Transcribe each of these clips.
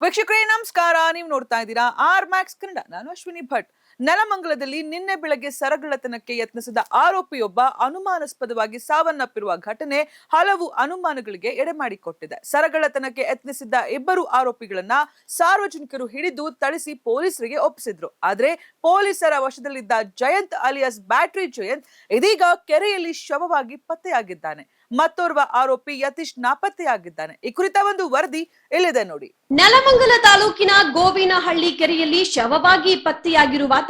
ವೀಕ್ಷಕರೇ ನಮಸ್ಕಾರ. ನೀವು ನೋಡ್ತಾ ಇದ್ದೀರಾ ಆರ್ ಮ್ಯಾಕ್ಸ್ ಕನ್ನಡ. ನಾನು ಅಶ್ವಿನಿ ಭಟ್. ನೆಲಮಂಗಲದಲ್ಲಿ ನಿನ್ನೆ ಬೆಳಗ್ಗೆ ಸರಗಳ್ಳತನಕ್ಕೆ ಯತ್ನಿಸಿದ ಆರೋಪಿಯೊಬ್ಬ ಅನುಮಾನಾಸ್ಪದವಾಗಿ ಸಾವನ್ನಪ್ಪಿರುವ ಘಟನೆ ಹಲವು ಅನುಮಾನಗಳಿಗೆ ಎಡೆಮಾಡಿಕೊಟ್ಟಿದೆ. ಸರಗಳ್ಳತನಕ್ಕೆ ಯತ್ನಿಸಿದ್ದ ಇಬ್ಬರು ಆರೋಪಿಗಳನ್ನ ಸಾರ್ವಜನಿಕರು ಹಿಡಿದು ಥಳಿಸಿ ಪೊಲೀಸರಿಗೆ ಒಪ್ಪಿಸಿದ್ರು. ಆದ್ರೆ ಪೊಲೀಸರ ವಶದಲ್ಲಿದ್ದ ಜಯಂತ್ ಅಲಿಯಾಸ್ ಬ್ಯಾಟರಿ ಜಯಂತ್ ಇದೀಗ ಕೆರೆಯಲ್ಲಿ ಶವವಾಗಿ ಪತ್ತೆಯಾಗಿದ್ದಾನೆ. ಮತ್ತೋರ್ವ ಆರೋಪಿ ಯತೀಶ್ ನಾಪತ್ತೆಯಾಗಿದ್ದಾನೆ. ಈ ಕುರಿತ ಒಂದು ವರದಿ ಇಲ್ಲಿದೆ ನೋಡಿ. ನೆಲಮಂಗಲ ತಾಲೂಕಿನ ಗೋವಿನಹಳ್ಳಿ ಕೆರೆಯಲ್ಲಿ ಶವವಾಗಿ ಪತ್ತೆಯಾಗಿರುವಾತ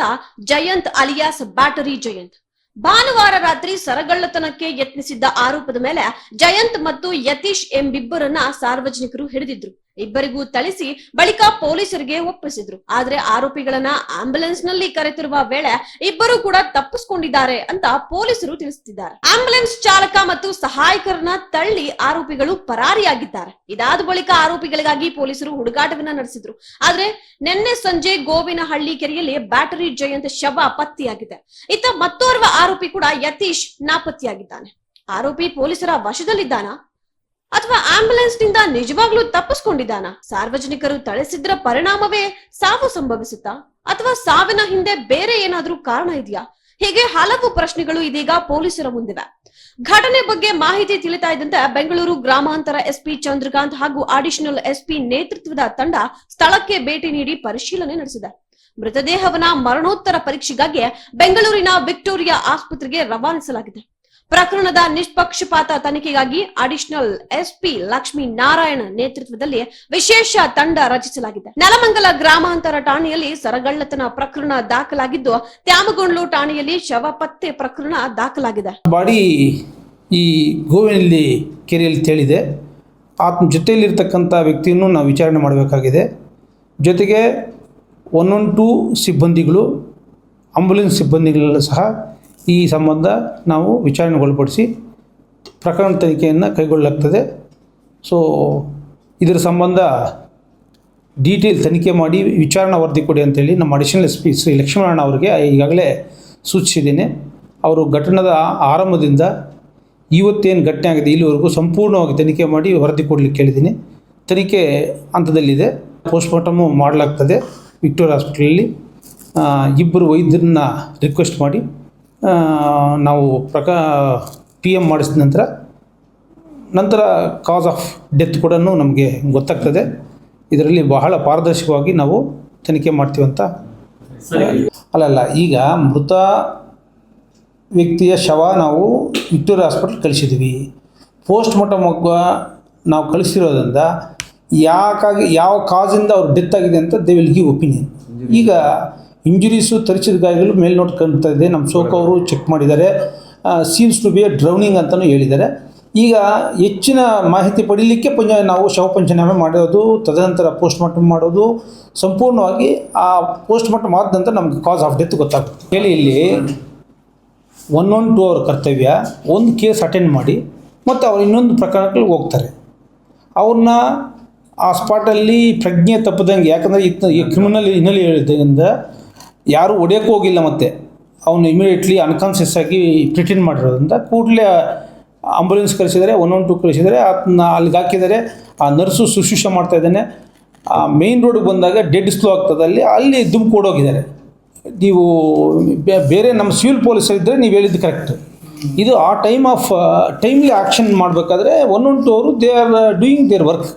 ಜಯಂತ್ ಅಲಿಯಾಸ್ ಬ್ಯಾಟರಿ ಜಯಂತ್. ಭಾನುವಾರ ರಾತ್ರಿ ಸರಗಳ್ಳತನಕ್ಕೆ ಯತ್ನಿಸಿದ್ದ ಆರೋಪದ ಮೇಲೆ ಜಯಂತ್ ಮತ್ತು ಯತೀಶ್ ಎಂಬಿಬ್ಬರನ್ನ ಸಾರ್ವಜನಿಕರು ಹಿಡಿದಿದ್ರು. ಇಬ್ಬರಿಗೂ ಥಳಿಸಿ ಬಳಿಕ ಪೊಲೀಸರಿಗೆ ಒಪ್ಪಿಸಿದ್ರು. ಆದ್ರೆ ಆರೋಪಿಗಳನ್ನ ಆಂಬ್ಯುಲೆನ್ಸ್ ನಲ್ಲಿ ಕರೆತಿರುವ ವೇಳೆ ಇಬ್ಬರು ಕೂಡ ತಪ್ಪಿಸಿಕೊಂಡಿದ್ದಾರೆ ಅಂತ ಪೊಲೀಸರು ತಿಳಿಸುತ್ತಿದ್ದಾರೆ. ಆಂಬ್ಯುಲೆನ್ಸ್ ಚಾಲಕ ಮತ್ತು ಸಹಾಯಕರನ್ನ ತಳ್ಳಿ ಆರೋಪಿಗಳು ಪರಾರಿಯಾಗಿದ್ದಾರೆ. ಇದಾದ ಬಳಿಕ ಆರೋಪಿಗಳಿಗಾಗಿ ಪೊಲೀಸರು ಹುಡುಕಾಟವನ್ನ ನಡೆಸಿದ್ರು. ಆದ್ರೆ ನಿನ್ನೆ ಸಂಜೆ ಗೋವಿನಹಳ್ಳಿ ಕೆರೆಯಲ್ಲಿ ಬ್ಯಾಟರಿ ಜಯಂತ್ ಶವ ಪತ್ತೆಯಾಗಿದೆ. ಇತ್ತ ಮತ್ತೋರ್ವ ಆರೋಪಿ ಕೂಡ ಯತೀಶ್ ನಾಪತ್ತೆಯಾಗಿದ್ದಾನೆ. ಆರೋಪಿ ಪೊಲೀಸರ ವಶದಲ್ಲಿದ್ದಾನಾ ಅಥವಾ ಆಂಬ್ಯುಲೆನ್ಸ್ ನಿಂದ ನಿಜವಾಗ್ಲೂ ತಪ್ಪಿಸ್ಕೊಂಡಿದ್ದಾನ? ಸಾರ್ವಜನಿಕರು ಥಳಿಸಿದ್ರ ಪರಿಣಾಮವೇ ಸಾವು ಸಂಭವಿಸುತ್ತಾ ಅಥವಾ ಸಾವಿನ ಹಿಂದೆ ಬೇರೆ ಏನಾದ್ರೂ ಕಾರಣ ಇದೆಯಾ? ಹೀಗೆ ಹಲವು ಪ್ರಶ್ನೆಗಳು ಇದೀಗ ಪೊಲೀಸರ ಮುಂದಿವೆ. ಘಟನೆ ಬಗ್ಗೆ ಮಾಹಿತಿ ತಿಳಿತಾ ಇದ್ದಂತೆ ಬೆಂಗಳೂರು ಗ್ರಾಮಾಂತರ ಎಸ್ಪಿ ಚಂದ್ರಕಾಂತ್ ಹಾಗೂ ಅಡಿಷನಲ್ ಎಸ್ಪಿ ನೇತೃತ್ವದ ತಂಡ ಸ್ಥಳಕ್ಕೆ ಭೇಟಿ ನೀಡಿ ಪರಿಶೀಲನೆ ನಡೆಸಿದೆ. ಮೃತದೇಹವನ್ನ ಮರಣೋತ್ತರ ಪರೀಕ್ಷೆಗಾಗಿ ಬೆಂಗಳೂರಿನ ವಿಕ್ಟೋರಿಯಾ ಆಸ್ಪತ್ರೆಗೆ ರವಾನಿಸಲಾಗಿದೆ. ಪ್ರಕರಣದ ನಿಷ್ಪಕ್ಷಪಾತ ತನಿಖೆಗಾಗಿ ಅಡಿಷನಲ್ ಎಸ್ಪಿ ಲಕ್ಷ್ಮೀ ನಾರಾಯಣ ನೇತೃತ್ವದಲ್ಲಿ ವಿಶೇಷ ತಂಡ ರಚಿಸಲಾಗಿದೆ. ನೆಲಮಂಗಲ ಗ್ರಾಮಾಂತರ ಠಾಣೆಯಲ್ಲಿ ಸರಗಳ್ಳತನ ಪ್ರಕರಣ ದಾಖಲಾಗಿದ್ದು, ತ್ಯಾಮಗೊಂಡ್ಲು ಠಾಣೆಯಲ್ಲಿ ಶವ ಪತ್ತೆ ಪ್ರಕರಣ ದಾಖಲಾಗಿದೆ. ಬಾಡಿ ಈ ಗೋವಿನಹಳ್ಳಿ ಕೆರೆಯಲ್ಲಿ ತೇಲಿದೆ. ಆತನ ಜೊತೆಯಲ್ಲಿರ್ತಕ್ಕಂಥ ವ್ಯಕ್ತಿಯನ್ನು ನಾವು ವಿಚಾರಣೆ ಮಾಡಬೇಕಾಗಿದೆ. ಜೊತೆಗೆ 112 ಸಿಬ್ಬಂದಿಗಳು, ಆಂಬ್ಯುಲೆನ್ಸ್ ಸಿಬ್ಬಂದಿಗಳೆಲ್ಲ ಸಹ ಈ ಸಂಬಂಧ ನಾವು ವಿಚಾರಣೆಗೊಳಪಡಿಸಿ ಪ್ರಕರಣ ತನಿಖೆಯನ್ನು ಕೈಗೊಳ್ಳಲಾಗ್ತದೆ. ಸೊ ಇದರ ಸಂಬಂಧ ಡೀಟೇಲ್ ತನಿಖೆ ಮಾಡಿ ವಿಚಾರಣಾ ವರದಿ ಕೊಡಿ ಅಂತೇಳಿ ನಮ್ಮ additional S P Shri Lakshminarayana ಅವರಿಗೆ ಈಗಾಗಲೇ ಸೂಚಿಸಿದ್ದೇನೆ. ಅವರು ಘಟನೆದ ಆರಂಭದಿಂದ ಇವತ್ತೇನು ಘಟನೆ ಆಗಿದೆ ಇಲ್ಲಿವರೆಗೂ ಸಂಪೂರ್ಣವಾಗಿ ತನಿಖೆ ಮಾಡಿ ವರದಿ ಕೊಡಲಿಕ್ಕೆ ಕೇಳಿದ್ದೀನಿ. ತನಿಖೆ ಹಂತದಲ್ಲಿದೆ. ಪೋಸ್ಟ್ಮಾರ್ಟಮು ಮಾಡಲಾಗ್ತದೆ ವಿಕ್ಟೋರಿಯಾ ಹಾಸ್ಪಿಟಲಲ್ಲಿ. ಇಬ್ಬರು ವೈದ್ಯರನ್ನ ರಿಕ್ವೆಸ್ಟ್ ಮಾಡಿ ನಾವು PM ಮಾಡಿಸಿದ ನಂತರ ಕಾಸ್ ಆಫ್ ಡೆತ್ ಕೂಡ ನಮಗೆ ಗೊತ್ತಾಗ್ತದೆ. ಇದರಲ್ಲಿ ಬಹಳ ಪಾರದರ್ಶಕವಾಗಿ ನಾವು ತನಿಖೆ ಮಾಡ್ತೀವಂತ. ಅಲ್ಲಲ್ಲ, ಈಗ ಮೃತ ವ್ಯಕ್ತಿಯ ಶವ ನಾವು ವಿಕ್ಟೋರಿಯಾ ಹಾಸ್ಪಿಟಲ್ ಕಳಿಸಿದ್ವಿ. ಪೋಸ್ಟ್ಮಾರ್ಟಮ್ ನಾವು ಕಳಿಸಿರೋದ್ರಿಂದ ಯಾವ ಕಾಜಿಂದ ಅವ್ರು ಡೆತ್ ಆಗಿದೆ ಅಂತ ದೇ ವಿಲ್ ಗಿವ್ ಒಪಿನಿಯನ್. ಈಗ ಇಂಜುರೀಸು, ತರಿಸಿದ ಗಾಯಗಳು ಮೇಲ್ನೋಟ ಕಾಣ್ತಾ ಇದೆ. ನಮ್ಮ ಸೋಕ್ ಅವರು ಚೆಕ್ ಮಾಡಿದ್ದಾರೆ. Seems to be a drowning ಅಂತಲೂ ಹೇಳಿದ್ದಾರೆ. ಈಗ ಹೆಚ್ಚಿನ ಮಾಹಿತಿ ಪಡೀಲಿಕ್ಕೆ ನಾವು ಶವ ಪಂಚನಾಮೆ ಮಾಡೋದು, ತದನಂತರ ಪೋಸ್ಟ್ಮಾರ್ಟಮ್ ಮಾಡೋದು, ಸಂಪೂರ್ಣವಾಗಿ ಆ ಪೋಸ್ಟ್ಮಾರ್ಟಮ್ ಆದ ನಂತರ ನಮಗೆ ಕಾಸ್ ಆಫ್ ಡೆತ್ ಗೊತ್ತಾಗುತ್ತೆ. ಹೇಳಿ ಇಲ್ಲಿ 112 ಅವ್ರ ಕರ್ತವ್ಯ ಒಂದು ಕೇಸ್ ಅಟೆಂಡ್ ಮಾಡಿ ಮತ್ತು ಅವ್ರು ಇನ್ನೊಂದು ಪ್ರಕರಣಗಳಿಗೆ ಹೋಗ್ತಾರೆ. ಅವ್ರನ್ನ ಆ ಸ್ಪಾಟಲ್ಲಿ ಪ್ರಜ್ಞೆ ತಪ್ಪದಂಗೆ, ಯಾಕಂದರೆ ಈ ಕ್ರಿಮಿನಲ್ ಹಿನ್ನೆಲೆ ಹೇಳಿದ್ದರಿಂದ ಯಾರೂ ಹೊಡೆಯೋಕ್ಕೂ ಹೋಗಿಲ್ಲ, ಮತ್ತು ಅವನು ಇಮಿಡಿಯೇಟ್ಲಿ ಅನ್ಕಾನ್ಷಿಯಸ್ ಆಗಿ ಪ್ರಿಟೆಂಡ್ ಮಾಡಿರೋದ್ರಿಂದ ಕೂಡಲೇ ಆಂಬುಲೆನ್ಸ್ ಕಳಿಸಿದ್ದಾರೆ, 112 ಕಳಿಸಿದ್ದಾರೆ. ಅದನ್ನ ಅಲ್ಲಿಗೆ ಹಾಕಿದ್ದಾರೆ. ಆ ನರ್ಸು ಶುಶ್ರೂಷೆ ಮಾಡ್ತಾಯಿದ್ದಾನೆ. ಆ ಮೇಯ್ನ್ ರೋಡಿಗೆ ಬಂದಾಗ ಡೆಡ್ ಸ್ಲೋ ಆಗ್ತದೆ. ಅಲ್ಲಿ ದುಮ್ಕೊಡೋಗಿದ್ದಾರೆ. ನೀವು ಬೇರೆ ನಮ್ಮ ಸಿವಿಲ್ ಪೊಲೀಸರು ಇದ್ದರೆ ನೀವು ಹೇಳಿದ್ದು ಕರೆಕ್ಟ್. ಇದು ಆ ಟೈಮ್ಲಿ ಆ್ಯಕ್ಷನ್ ಮಾಡಬೇಕಾದ್ರೆ 112 ಅವರು they are doing their work.